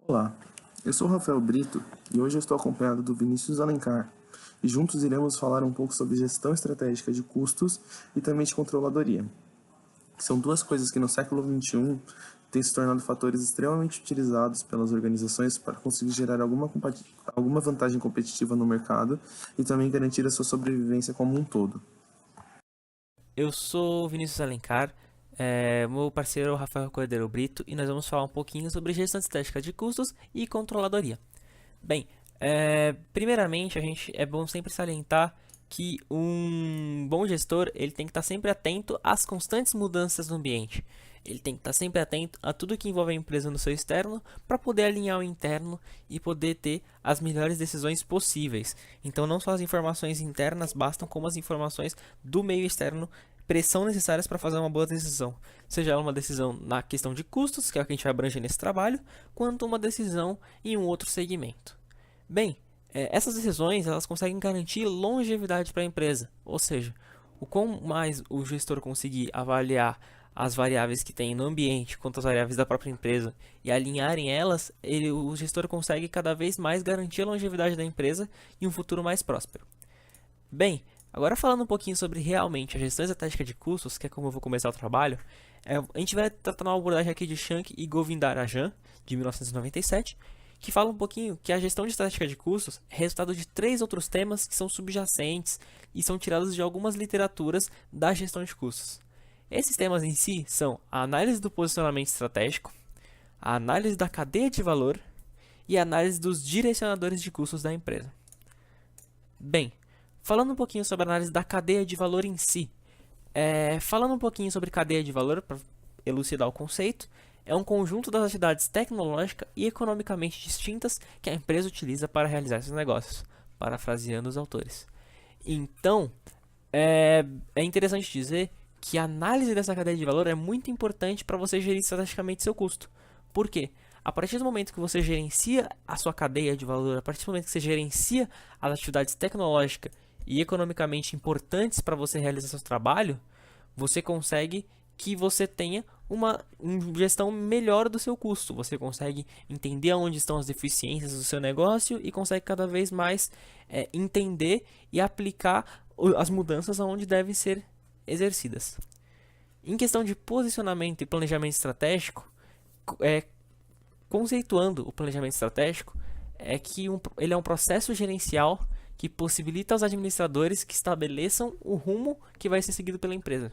Olá, eu sou o Rafael Brito e hoje eu estou acompanhado do Vinícius Alencar e juntos iremos falar um pouco sobre gestão estratégica de custos e também de controladoria. São duas coisas que no século XXI têm se tornado fatores extremamente utilizados pelas organizações para conseguir gerar alguma vantagem competitiva no mercado e também garantir a sua sobrevivência como um todo. Eu sou o Vinícius Alencar, meu parceiro é o Rafael Cordeiro Brito e nós vamos falar um pouquinho sobre gestão estratégica de custos e controladoria. Bem, primeiramente é bom sempre salientar que um bom gestor ele tem que estar sempre atento às constantes mudanças no ambiente. Ele tem que estar sempre atento a tudo que envolve a empresa no seu externo para poder alinhar o interno e poder ter as melhores decisões possíveis. Então, não só as informações internas bastam, como as informações do meio externo são necessárias para fazer uma boa decisão. Seja ela uma decisão na questão de custos, que é o que a gente vai abranger nesse trabalho, quanto uma decisão em um outro segmento. Bem, essas decisões elas conseguem garantir longevidade para a empresa, ou seja, o quão mais o gestor conseguir avaliar as variáveis que tem no ambiente quanto as variáveis da própria empresa e alinharem elas, o gestor consegue cada vez mais garantir a longevidade da empresa e um futuro mais próspero. Bem, agora falando um pouquinho sobre realmente a gestão estratégica de custos, que é como eu vou começar o trabalho, a gente vai tratar uma abordagem aqui de Shank e Govindarajan, de 1997, que fala um pouquinho que a gestão de estratégica de custos é resultado de três outros temas que são subjacentes e são tirados de algumas literaturas da gestão de custos. Esses temas em si são a análise do posicionamento estratégico, a análise da cadeia de valor e a análise dos direcionadores de custos da empresa. Bem, falando um pouquinho sobre a análise da cadeia de valor em si, falando um pouquinho sobre cadeia de valor, para elucidar o conceito, é um conjunto das atividades tecnológicas e economicamente distintas que a empresa utiliza para realizar seus negócios, parafraseando os autores. Então, é interessante dizer que a análise dessa cadeia de valor é muito importante para você gerir estrategicamente seu custo. Por quê? A partir do momento que você gerencia a sua cadeia de valor, a partir do momento que você gerencia as atividades tecnológicas e economicamente importantes para você realizar seu trabalho, você consegue que você tenha uma gestão melhor do seu custo. Você consegue entender onde estão as deficiências do seu negócio e consegue cada vez mais entender e aplicar as mudanças aonde devem ser exercidas. Em questão de posicionamento e planejamento estratégico, conceituando o planejamento estratégico, é que ele é um processo gerencial que possibilita aos administradores que estabeleçam o rumo que vai ser seguido pela empresa.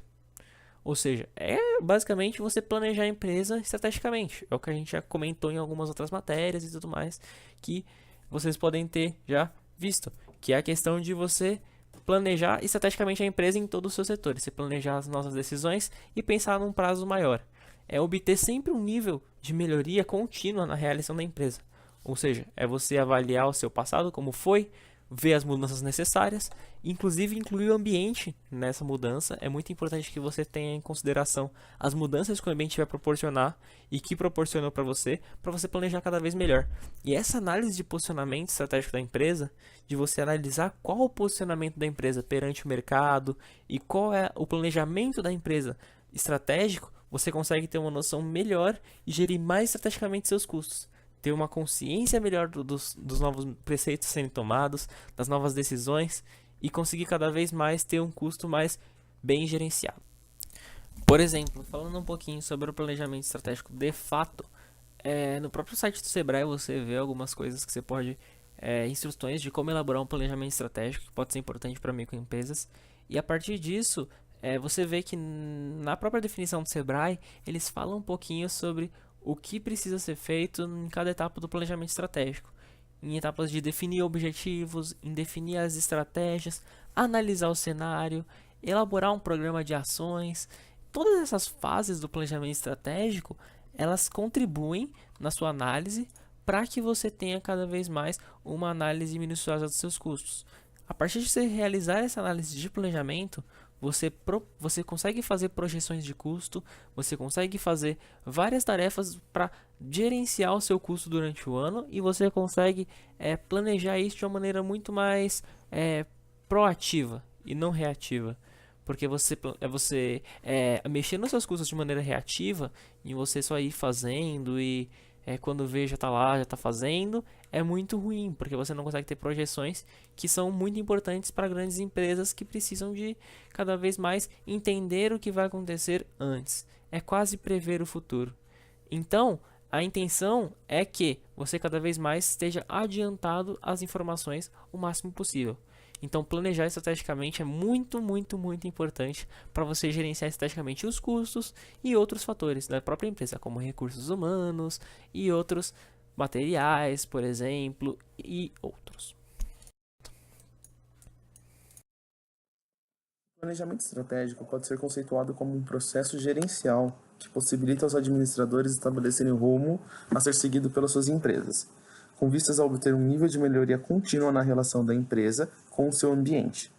Ou seja, é basicamente você planejar a empresa estrategicamente. É o que a gente já comentou em algumas outras matérias e tudo mais, que vocês podem ter já visto, que é a questão de você planejar estrategicamente a empresa em todos os seus setores, você planejar as nossas decisões e pensar num prazo maior. É obter sempre um nível de melhoria contínua na realização da empresa. Ou seja, é você avaliar o seu passado, como foi, ver as mudanças necessárias, inclusive incluir o ambiente nessa mudança. É muito importante que você tenha em consideração as mudanças que o ambiente vai proporcionar e que proporcionou para você planejar cada vez melhor. E essa análise de posicionamento estratégico da empresa, de você analisar qual o posicionamento da empresa perante o mercado e qual é o planejamento da empresa estratégico, você consegue ter uma noção melhor e gerir mais estrategicamente seus custos, ter uma consciência melhor dos novos preceitos sendo tomados, das novas decisões e conseguir cada vez mais ter um custo mais bem gerenciado. Por exemplo, falando um pouquinho sobre o planejamento estratégico de fato, no próprio site do Sebrae você vê algumas coisas que você pode, instruções de como elaborar um planejamento estratégico, que pode ser importante para microempresas, e a partir disso você vê que na própria definição do Sebrae eles falam um pouquinho sobre o que precisa ser feito em cada etapa do planejamento estratégico. Em etapas de definir objetivos, em definir as estratégias, analisar o cenário, elaborar um programa de ações. Todas essas fases do planejamento estratégico, elas contribuem na sua análise para que você tenha cada vez mais uma análise minuciosa dos seus custos. A partir de você realizar essa análise de planejamento, você consegue fazer projeções de custo, você consegue fazer várias tarefas para gerenciar o seu custo durante o ano e você consegue planejar isso de uma maneira muito mais proativa e não reativa. Porque você mexer nos seus custos de maneira reativa e você só ir fazendo e quando vê já tá lá, já tá fazendo, é muito ruim, porque você não consegue ter projeções que são muito importantes para grandes empresas que precisam de cada vez mais entender o que vai acontecer antes. É quase prever o futuro. Então, a intenção é que você cada vez mais esteja adiantado às informações o máximo possível. Então, planejar estrategicamente é muito, muito, muito importante para você gerenciar estrategicamente os custos e outros fatores da própria empresa, como recursos humanos e outros materiais, por exemplo, e outros. O planejamento estratégico pode ser conceituado como um processo gerencial que possibilita aos administradores estabelecerem o rumo a ser seguido pelas suas empresas, com vistas a obter um nível de melhoria contínua na relação da empresa com o seu ambiente.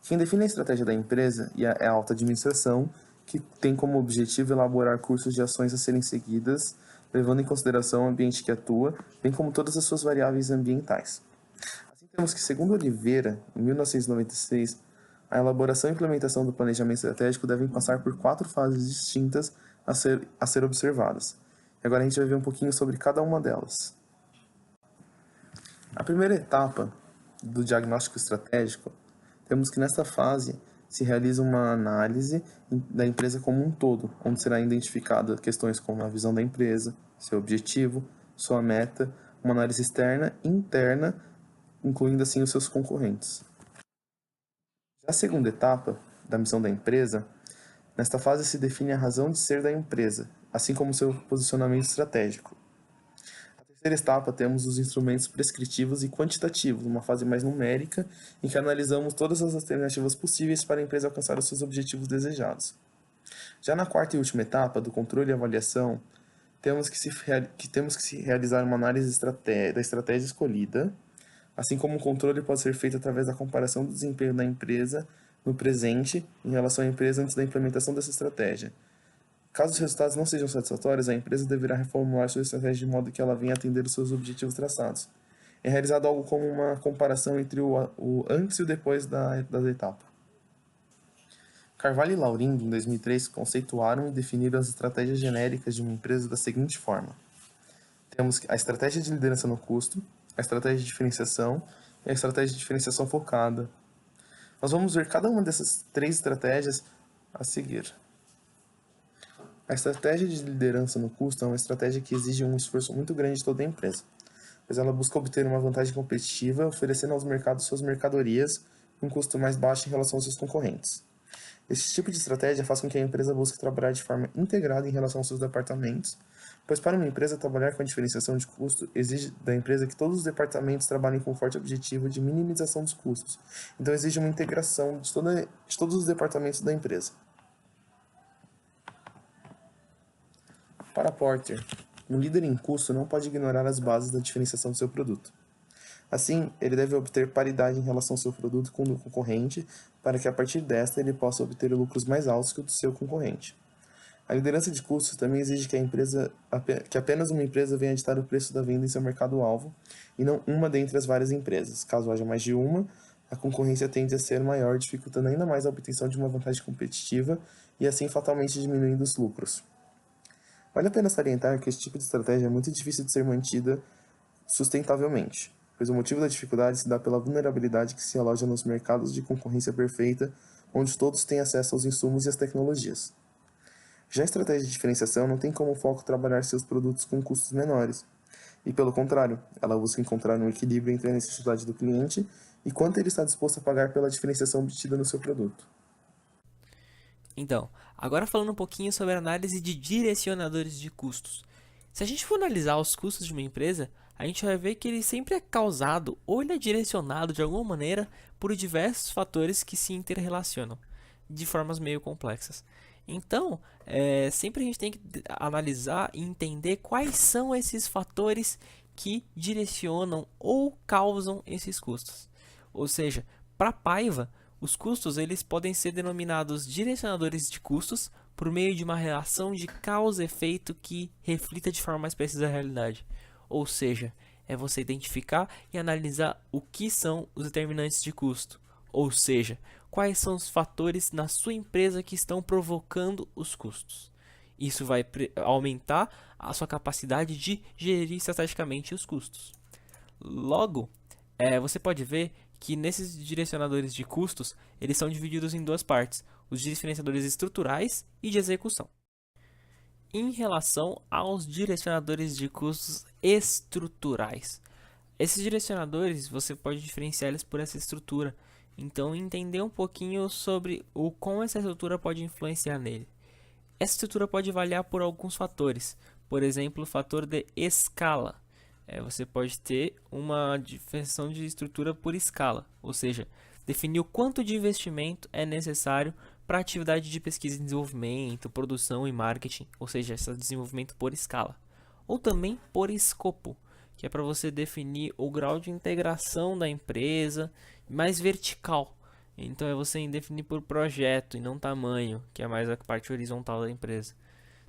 Quem define a estratégia da empresa é a alta administração, que tem como objetivo elaborar cursos de ações a serem seguidas, levando em consideração o ambiente que atua, bem como todas as suas variáveis ambientais. Assim, temos que, segundo Oliveira, em 1996, a elaboração e implementação do planejamento estratégico devem passar por 4 fases distintas a ser observadas. E agora a gente vai ver um pouquinho sobre cada uma delas. A primeira etapa do diagnóstico estratégico, temos que nesta fase se realiza uma análise da empresa como um todo, onde será identificada questões como a visão da empresa, seu objetivo, sua meta, uma análise externa e interna, incluindo assim os seus concorrentes. Já a segunda etapa da missão da empresa, nesta fase se define a razão de ser da empresa, assim como seu posicionamento estratégico. Na terceira etapa temos os instrumentos prescritivos e quantitativos, uma fase mais numérica, em que analisamos todas as alternativas possíveis para a empresa alcançar os seus objetivos desejados. Já na quarta e última etapa, do controle e avaliação, temos que se realizar uma análise da estratégia escolhida, assim como o controle pode ser feito através da comparação do desempenho da empresa no presente em relação à empresa antes da implementação dessa estratégia. Caso os resultados não sejam satisfatórios, a empresa deverá reformular sua estratégia de modo que ela venha atender os seus objetivos traçados. É realizado algo como uma comparação entre o antes e o depois da etapa. Carvalho e Laurindo, em 2003, conceituaram e definiram as estratégias genéricas de uma empresa da seguinte forma. Temos a estratégia de liderança no custo, a estratégia de diferenciação e a estratégia de diferenciação focada. Nós vamos ver cada uma dessas 3 estratégias a seguir. A estratégia de liderança no custo é uma estratégia que exige um esforço muito grande de toda a empresa, pois ela busca obter uma vantagem competitiva, oferecendo aos mercados suas mercadorias com um custo mais baixo em relação aos seus concorrentes. Esse tipo de estratégia faz com que a empresa busque trabalhar de forma integrada em relação aos seus departamentos, pois para uma empresa trabalhar com a diferenciação de custo exige da empresa que todos os departamentos trabalhem com um forte objetivo de minimização dos custos. Então exige uma integração de todos os departamentos da empresa. Para Porter, um líder em custo não pode ignorar as bases da diferenciação do seu produto. Assim, ele deve obter paridade em relação ao seu produto com o do concorrente, para que a partir desta ele possa obter lucros mais altos que o do seu concorrente. A liderança de custos também exige que apenas uma empresa venha ditar o preço da venda em seu mercado-alvo, e não uma dentre as várias empresas. Caso haja mais de uma, a concorrência tende a ser maior, dificultando ainda mais a obtenção de uma vantagem competitiva e assim fatalmente diminuindo os lucros. Vale a pena salientar que esse tipo de estratégia é muito difícil de ser mantida sustentavelmente, pois o motivo da dificuldade se dá pela vulnerabilidade que se aloja nos mercados de concorrência perfeita, onde todos têm acesso aos insumos e às tecnologias. Já a estratégia de diferenciação não tem como foco trabalhar seus produtos com custos menores, e pelo contrário, ela busca encontrar um equilíbrio entre a necessidade do cliente e quanto ele está disposto a pagar pela diferenciação obtida no seu produto. Então, agora falando um pouquinho sobre a análise de direcionadores de custos. Se a gente for analisar os custos de uma empresa, a gente vai ver que ele sempre é causado ou ele é direcionado de alguma maneira por diversos fatores que se interrelacionam de formas meio complexas. Então, sempre a gente tem que analisar e entender quais são esses fatores que direcionam ou causam esses custos. Ou seja, para a Paiva, os custos eles podem ser denominados direcionadores de custos por meio de uma relação de causa e efeito que reflita de forma mais precisa a realidade. Ou seja, é você identificar e analisar o que são os determinantes de custo. Ou seja, quais são os fatores na sua empresa que estão provocando os custos. Isso vai aumentar a sua capacidade de gerir estrategicamente os custos. Logo, você pode ver que nesses direcionadores de custos, eles são divididos em duas partes, os diferenciadores estruturais e de execução. Em relação aos direcionadores de custos estruturais, esses direcionadores você pode diferenciar eles por essa estrutura. Então, entender um pouquinho sobre como essa estrutura pode influenciar nele. Essa estrutura pode variar por alguns fatores. Por exemplo, o fator de escala. Você pode ter uma diferenciação de estrutura por escala, ou seja, definir o quanto de investimento é necessário para a atividade de pesquisa e desenvolvimento, produção e marketing, ou seja, esse desenvolvimento por escala. Ou também por escopo, que é para você definir o grau de integração da empresa mais vertical. Então é você definir por projeto e não tamanho, que é mais a parte horizontal da empresa.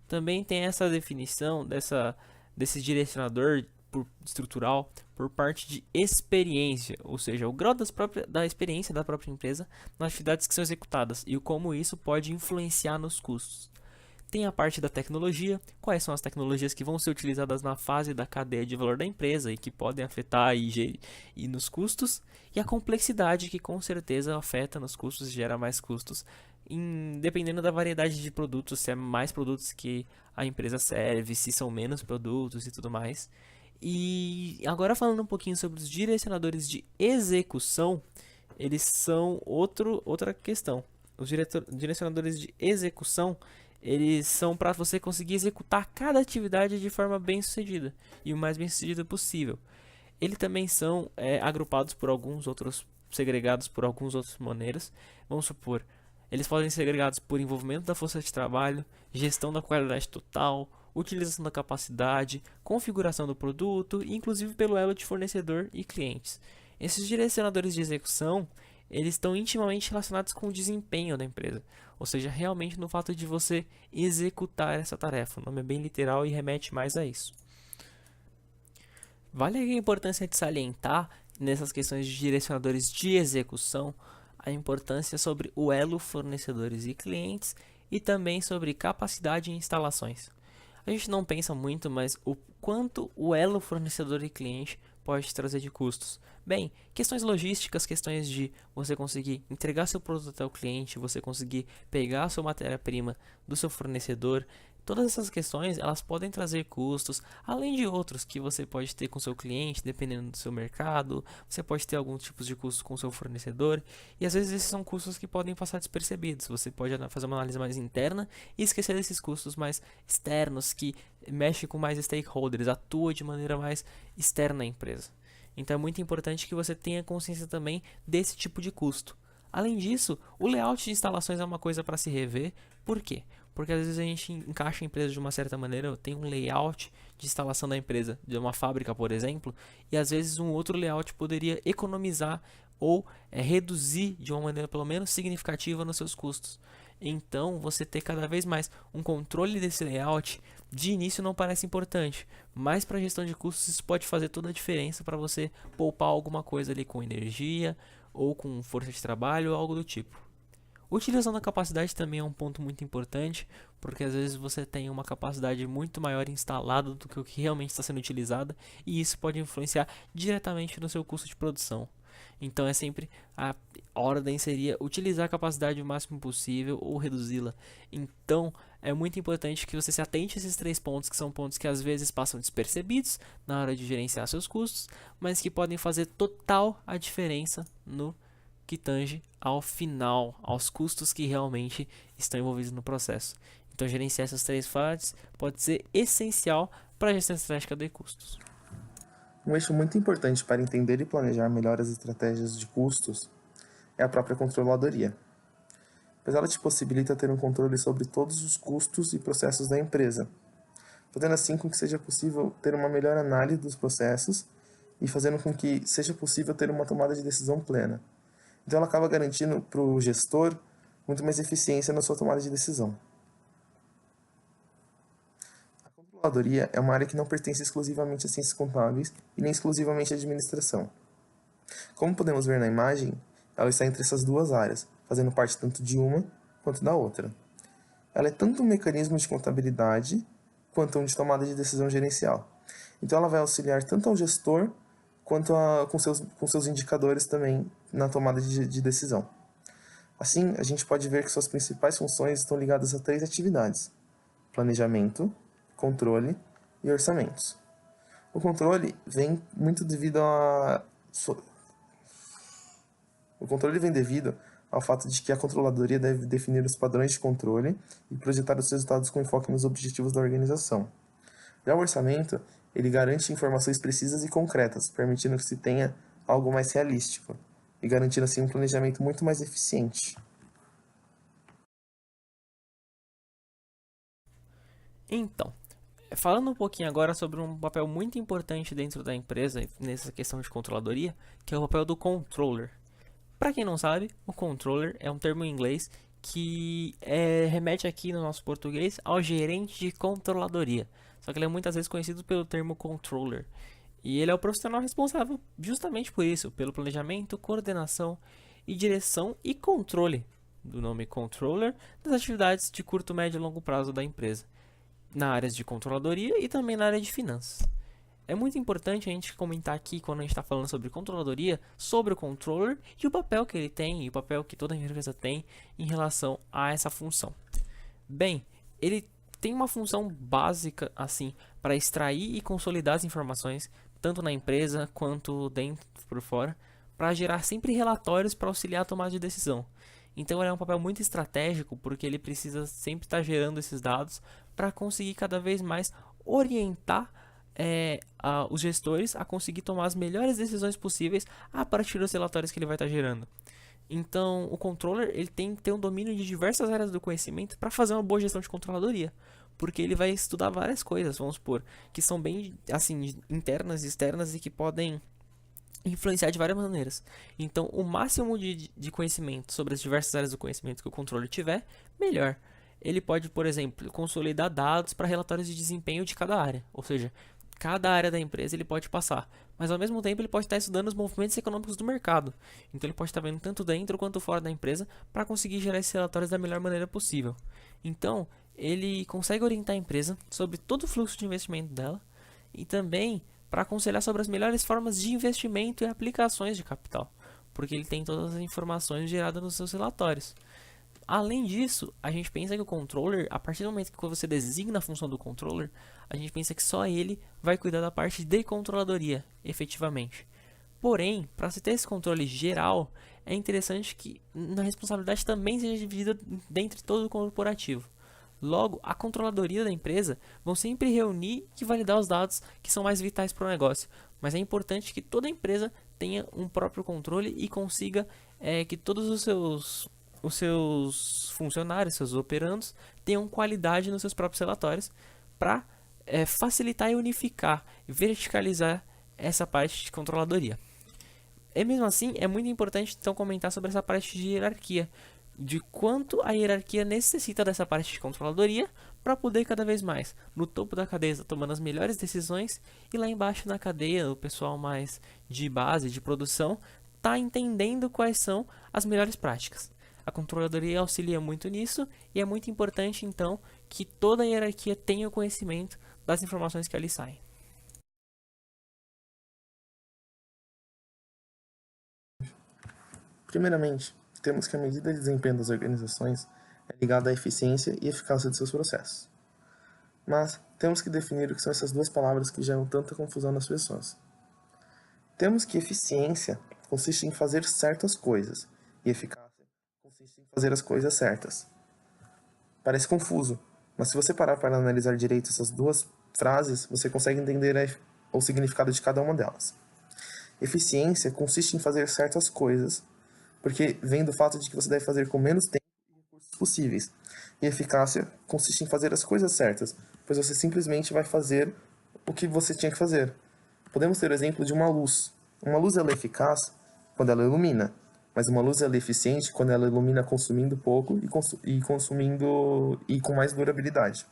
Também tem essa definição desse direcionador estrutural por parte de experiência, ou seja, o grau da experiência da própria empresa nas atividades que são executadas e como isso pode influenciar nos custos. Tem a parte da tecnologia, quais são as tecnologias que vão ser utilizadas na fase da cadeia de valor da empresa e que podem afetar e nos custos, e a complexidade que com certeza afeta nos custos e gera mais custos, dependendo da variedade de produtos, se é mais produtos que a empresa serve, se são menos produtos e tudo mais. E agora falando um pouquinho sobre os direcionadores de execução, eles são outra questão. Os direcionadores de execução, eles são para você conseguir executar cada atividade de forma bem sucedida e o mais bem sucedida possível. Eles também são agrupados por alguns outros, segregados por algumas outras maneiras. Vamos supor, eles podem ser segregados por envolvimento da força de trabalho, gestão da qualidade total, utilização da capacidade, configuração do produto e inclusive pelo elo de fornecedor e clientes. Esses direcionadores de execução, eles estão intimamente relacionados com o desempenho da empresa, ou seja, realmente no fato de você executar essa tarefa. O nome é bem literal e remete mais a isso. Vale a importância de salientar nessas questões de direcionadores de execução a importância sobre o elo fornecedores e clientes e também sobre capacidade e instalações. A gente não pensa muito, mas o quanto o elo fornecedor e cliente pode trazer de custos. Bem, questões logísticas, questões de você conseguir entregar seu produto até o cliente, você conseguir pegar a sua matéria-prima do seu fornecedor. Todas essas questões, elas podem trazer custos, além de outros que você pode ter com seu cliente, dependendo do seu mercado. Você pode ter alguns tipos de custos com seu fornecedor, e às vezes esses são custos que podem passar despercebidos. Você pode fazer uma análise mais interna e esquecer desses custos mais externos, que mexe com mais stakeholders, atua de maneira mais externa à empresa. Então é muito importante que você tenha consciência também desse tipo de custo. Além disso, o layout de instalações é uma coisa para se rever. Por quê? Porque às vezes a gente encaixa a empresa de uma certa maneira, tem um layout de instalação da empresa, de uma fábrica, por exemplo, e às vezes um outro layout poderia economizar ou reduzir de uma maneira pelo menos significativa nos seus custos. Então, você ter cada vez mais um controle desse layout, de início não parece importante, mas para a gestão de custos isso pode fazer toda a diferença para você poupar alguma coisa ali com energia ou com força de trabalho ou algo do tipo. Utilização da capacidade também é um ponto muito importante, porque às vezes você tem uma capacidade muito maior instalada do que o que realmente está sendo utilizada, e isso pode influenciar diretamente no seu custo de produção. Então é sempre a ordem seria utilizar a capacidade o máximo possível ou reduzi-la. Então é muito importante que você se atente a esses 3 pontos, que são pontos que às vezes passam despercebidos na hora de gerenciar seus custos, mas que podem fazer total a diferença no que tange ao final, aos custos que realmente estão envolvidos no processo. Então gerenciar essas 3 fases pode ser essencial para a gestão estratégica de custos. Um eixo muito importante para entender e planejar melhor as estratégias de custos é a própria controladoria, pois ela te possibilita ter um controle sobre todos os custos e processos da empresa, fazendo assim com que seja possível ter uma melhor análise dos processos e fazendo com que seja possível ter uma tomada de decisão plena. Então ela acaba garantindo para o gestor muito mais eficiência na sua tomada de decisão. A controladoria é uma área que não pertence exclusivamente a ciências contábeis e nem exclusivamente à administração. Como podemos ver na imagem, ela está entre essas duas áreas, fazendo parte tanto de uma quanto da outra. ela é tanto um mecanismo de contabilidade quanto um de tomada de decisão gerencial. Então, ela vai auxiliar tanto ao gestor quanto com seus indicadores também na tomada de decisão. Assim, a gente pode ver que suas principais funções estão ligadas a 3 atividades: planejamento, controle e orçamentos. O controle vem muito devido a... O controle vem devido ao fato de que a controladoria deve definir os padrões de controle e projetar os resultados com enfoque nos objetivos da organização. Já o orçamento, ele garante informações precisas e concretas, permitindo que se tenha algo mais realístico e garantindo assim um planejamento muito mais eficiente. Então, falando um pouquinho agora sobre um papel muito importante dentro da empresa, nessa questão de controladoria, que é o papel do controller. Para quem não sabe, o controller é um termo em inglês que remete aqui no nosso português ao gerente de controladoria. Só que ele é muitas vezes conhecido pelo termo controller. E ele é o profissional responsável justamente por isso, pelo planejamento, coordenação e direção e controle do nome controller das atividades de curto, médio e longo prazo da empresa, na área de controladoria e também na área de finanças. É muito importante a gente comentar aqui, quando a gente está falando sobre controladoria, sobre o controller e o papel que ele tem e o papel que toda empresa tem em relação a essa função. Bem, ele tem uma função básica assim para extrair e consolidar as informações, tanto na empresa quanto dentro por fora, para gerar sempre relatórios para auxiliar a tomada de decisão. Então ele é um papel muito estratégico porque ele precisa sempre estar gerando esses dados para conseguir cada vez mais orientar os gestores a conseguir tomar as melhores decisões possíveis a partir dos relatórios que ele vai estar gerando. Então, o controller ele tem que ter um domínio de diversas áreas do conhecimento para fazer uma boa gestão de controladoria, porque ele vai estudar várias coisas, vamos supor, que são bem assim internas e externas e que podem influenciar de várias maneiras. Então, o máximo de conhecimento sobre as diversas áreas do conhecimento que o controller tiver, melhor. Ele pode, por exemplo, consolidar dados para relatórios de desempenho de cada área, ou seja, cada área da empresa ele pode passar, mas ao mesmo tempo ele pode estar estudando os movimentos econômicos do mercado. Então ele pode estar vendo tanto dentro quanto fora da empresa para conseguir gerar esses relatórios da melhor maneira possível. Então ele consegue orientar a empresa sobre todo o fluxo de investimento dela e também para aconselhar sobre as melhores formas de investimento e aplicações de capital, porque ele tem todas as informações geradas nos seus relatórios. Além disso, a gente pensa que o controller, a partir do momento que você designa a função do controller, a gente pensa que só ele vai cuidar da parte de controladoria, efetivamente. Porém, para se ter esse controle geral, é interessante que a responsabilidade também seja dividida dentro de todo o corporativo. Logo, a controladoria da empresa vão sempre reunir e validar os dados que são mais vitais para o negócio. Mas é importante que toda empresa tenha um próprio controle e consiga que todos os seus funcionários, seus operandos, tenham qualidade nos seus próprios relatórios para facilitar e unificar, verticalizar essa parte de controladoria. E mesmo assim, é muito importante então comentar sobre essa parte de hierarquia, de quanto a hierarquia necessita dessa parte de controladoria para poder cada vez mais, no topo da cadeia, tomando as melhores decisões, e lá embaixo na cadeia, o pessoal mais de base, de produção, está entendendo quais são as melhores práticas. A controladoria auxilia muito nisso e é muito importante então que toda a hierarquia tenha o conhecimento das informações que ali saem. Primeiramente, temos que a medida de desempenho das organizações é ligada à eficiência e eficácia de seus processos. Mas temos que definir o que são essas duas palavras que geram tanta confusão nas pessoas. Temos que eficiência consiste em fazer certas coisas e eficácia consiste em fazer as coisas certas. Parece confuso, mas se você parar para analisar direito essas duas frases, você consegue entender o significado de cada uma delas. Eficiência consiste em fazer certas coisas, porque vem do fato de que você deve fazer com menos tempo e recursos possíveis. E eficácia consiste em fazer as coisas certas, pois você simplesmente vai fazer o que você tinha que fazer. Podemos ter o exemplo de uma luz. Uma luz ela é eficaz quando ela ilumina, mas uma luz ela é eficiente quando ela ilumina consumindo pouco e consumindo e com mais durabilidade.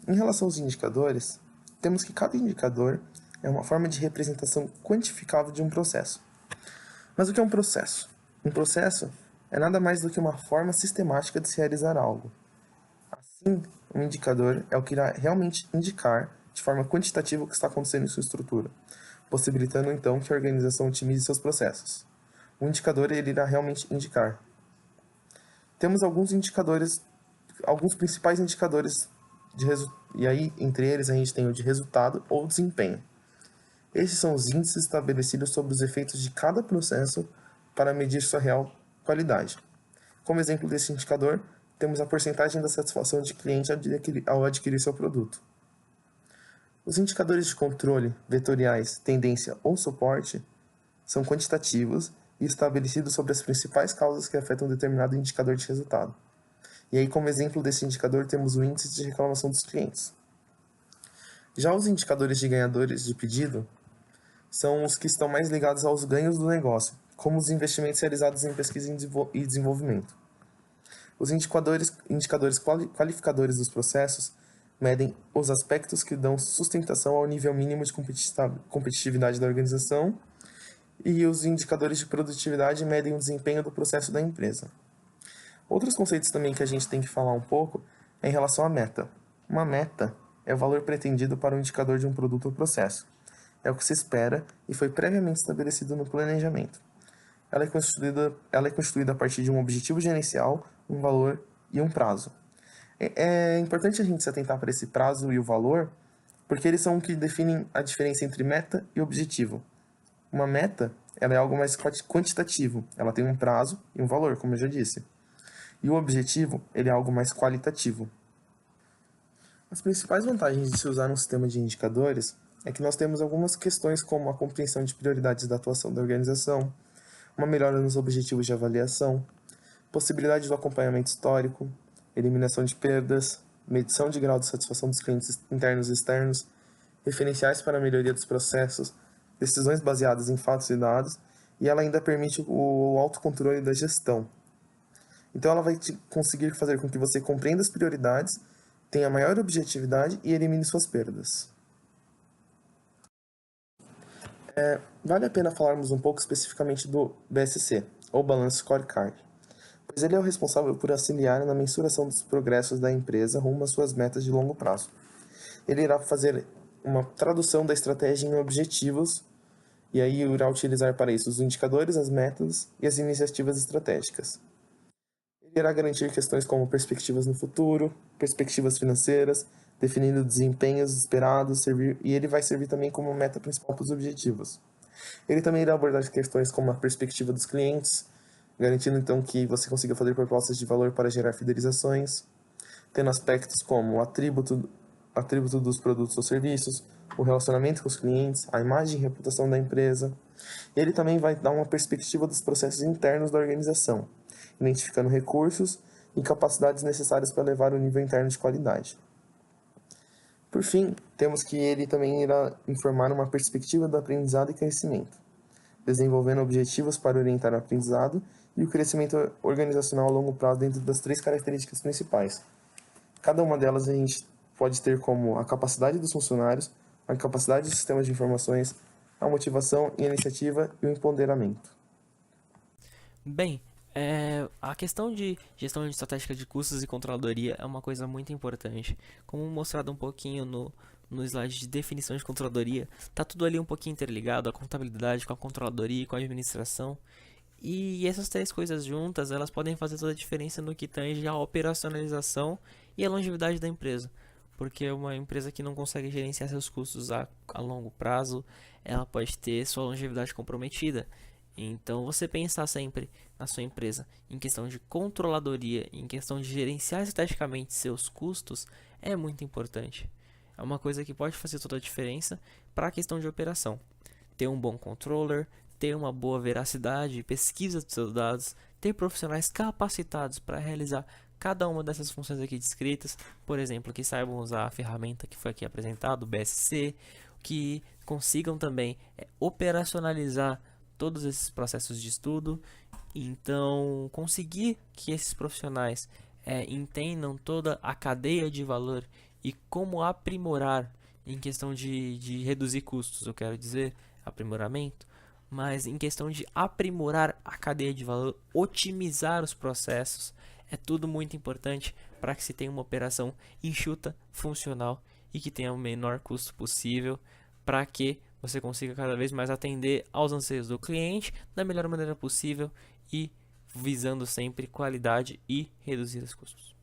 Em relação aos indicadores, temos que cada indicador é uma forma de representação quantificável de um processo. Mas o que é um processo? Um processo é nada mais do que uma forma sistemática de se realizar algo. Assim, um indicador é o que irá realmente indicar, de forma quantitativa, o que está acontecendo em sua estrutura, possibilitando então que a organização otimize seus processos. O indicador ele irá realmente indicar. Temos alguns indicadores, alguns principais indicadores e aí entre eles a gente tem o de resultado ou desempenho. Esses são os índices estabelecidos sobre os efeitos de cada processo para medir sua real qualidade. Como exemplo desse indicador, temos a porcentagem da satisfação de cliente ao adquirir seu produto. Os indicadores de controle, vetoriais, tendência ou suporte são quantitativos e estabelecidos sobre as principais causas que afetam um determinado indicador de resultado. E aí, como exemplo desse indicador, temos o índice de reclamação dos clientes. Já os indicadores de ganhadores de pedido são os que estão mais ligados aos ganhos do negócio, como os investimentos realizados em pesquisa e desenvolvimento. Os indicadores qualificadores dos processos medem os aspectos que dão sustentação ao nível mínimo de competitividade da organização, e os indicadores de produtividade medem o desempenho do processo da empresa. Outros conceitos também que a gente tem que falar um pouco é em relação à meta. Uma meta é o valor pretendido para um indicador de um produto ou processo. É o que se espera e foi previamente estabelecido no planejamento. Ela é constituída a partir de um objetivo gerencial, um valor e um prazo. É importante a gente se atentar para esse prazo e o valor, porque eles são o que definem a diferença entre meta e objetivo. Uma meta, ela é algo mais quantitativo, ela tem um prazo e um valor, como eu já disse. E o objetivo, ele é algo mais qualitativo. As principais vantagens de se usar um sistema de indicadores é que nós temos algumas questões como a compreensão de prioridades da atuação da organização, uma melhora nos objetivos de avaliação, possibilidade do acompanhamento histórico, eliminação de perdas, medição de grau de satisfação dos clientes internos e externos, referenciais para a melhoria dos processos, decisões baseadas em fatos e dados, e ela ainda permite o autocontrole da gestão. Então ela vai conseguir fazer com que você compreenda as prioridades, tenha maior objetividade e elimine suas perdas. Vale a pena falarmos um pouco especificamente do BSC, ou Balance Scorecard, pois ele é o responsável por auxiliar na mensuração dos progressos da empresa rumo às suas metas de longo prazo. Ele irá fazer uma tradução da estratégia em objetivos, e aí irá utilizar para isso os indicadores, as metas e as iniciativas estratégicas. Ele irá garantir questões como perspectivas no futuro, perspectivas financeiras, definindo desempenhos esperados, e ele vai servir também como meta principal para os objetivos. Ele também irá abordar questões como a perspectiva dos clientes, garantindo então que você consiga fazer propostas de valor para gerar fidelizações, tendo aspectos como o atributo dos produtos ou serviços, o relacionamento com os clientes, a imagem e reputação da empresa. Ele também vai dar uma perspectiva dos processos internos da organização, identificando recursos e capacidades necessárias para levar o nível interno de qualidade. Por fim, temos que ele também irá informar uma perspectiva do aprendizado e crescimento, desenvolvendo objetivos para orientar o aprendizado e o crescimento organizacional a longo prazo dentro das 3 características principais. Cada uma delas a gente pode ter como a capacidade dos funcionários, a capacidade dos sistemas de informações, a motivação e a iniciativa e o empoderamento. Bem, a questão de gestão estratégica de custos e controladoria é uma coisa muito importante. Como mostrado um pouquinho no slide de definição de controladoria, tá tudo ali um pouquinho interligado, a contabilidade com a controladoria e com a administração. E essas 3 coisas juntas, elas podem fazer toda a diferença no que tange a operacionalização e a longevidade da empresa. Porque uma empresa que não consegue gerenciar seus custos a longo prazo, ela pode ter sua longevidade comprometida. Então, você pensar sempre na sua empresa em questão de controladoria, em questão de gerenciar estrategicamente seus custos, é muito importante. É uma coisa que pode fazer toda a diferença para a questão de operação. Ter um bom controller, ter uma boa veracidade, pesquisa dos seus dados, ter profissionais capacitados para realizar cada uma dessas funções aqui descritas, por exemplo, que saibam usar a ferramenta que foi aqui apresentado, o BSC, que consigam também operacionalizar todos esses processos de estudo. Então, conseguir que esses profissionais entendam toda a cadeia de valor e como aprimorar em questão de reduzir custos, eu quero dizer, aprimoramento, mas em questão de aprimorar a cadeia de valor, otimizar os processos, é tudo muito importante para que se tenha uma operação enxuta, funcional e que tenha o menor custo possível, para que você consiga cada vez mais atender aos anseios do cliente da melhor maneira possível e visando sempre qualidade e reduzir os custos.